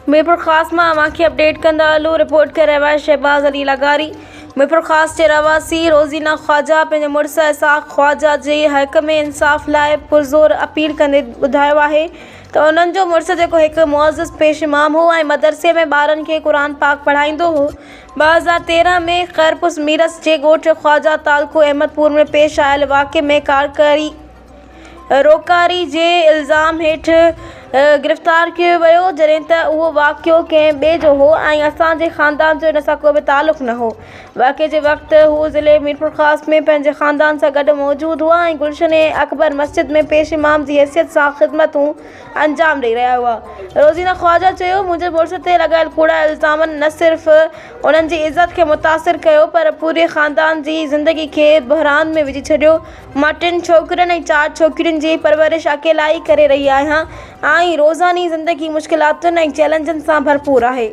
मीरपुर ख़ास मां अमांखे अपडेट कंदा हलूं। रिपोर्ट करे रहिया आहे शहबाज़ अली लगारी। मीरपुर ख़ास जे रवासी रोज़ीना ख्वाजा पंहिंजे मुड़ुस इसाक़ ख्वाजा जे हक़ में इंसाफ़ लाइ पुरज़ोर अपील कंदे ॿुधायो आहे त उन्हनि जो मुड़ुस जेको हिकु मुअज़्ज़िज़ पेश इमाम हो ऐं मदरसे में ॿारनि खे क़ुर पाक पढ़ाईंदो हो। 2013 में खैरपुर मीरस जे ॻोठु ख्वाजा तालको अहमदपुर में पेश आयल वाक़े में रोकारी जे इल्ज़ाम हेठि गिरफ़्तार कयो वियो, जॾहिं त उहो वाक़ियो कंहिं ॿिए जो हो ऐं असांजे ख़ानदान जो इन सां को बि तालुक़ न हो। वाक़िए जे वक़्तु हू ज़िले मीरपुर ख़ास में पंहिंजे ख़ानदान सां गॾु मौजूदु हुआ ऐं गुलशन अकबर मस्जिद में पेश इमाम जी हैसियत सां ख़िदमतूं अंजाम ॾेई रहिया हुआ। रोज़ीना ख्वाजा चयो, मुंहिंजे मुड़ुस ते लॻायल कूड़ा इल्ज़ामनि न सिर्फ़ उन्हनि जी इज़त खे मुतासिर कयो पर पूरे ख़ानदान जी ज़िंदगी खे बहरान में विझी छॾियो। मां 3 छोकिरनि ऐं 4 छोकिरियुनि जी परवरिश अकेला ई करे रही आहियां ऐं रोज़ानी ज़िंदगी मुश्किलातुनि ऐं चैलेंजनि सां भरपूर आहे।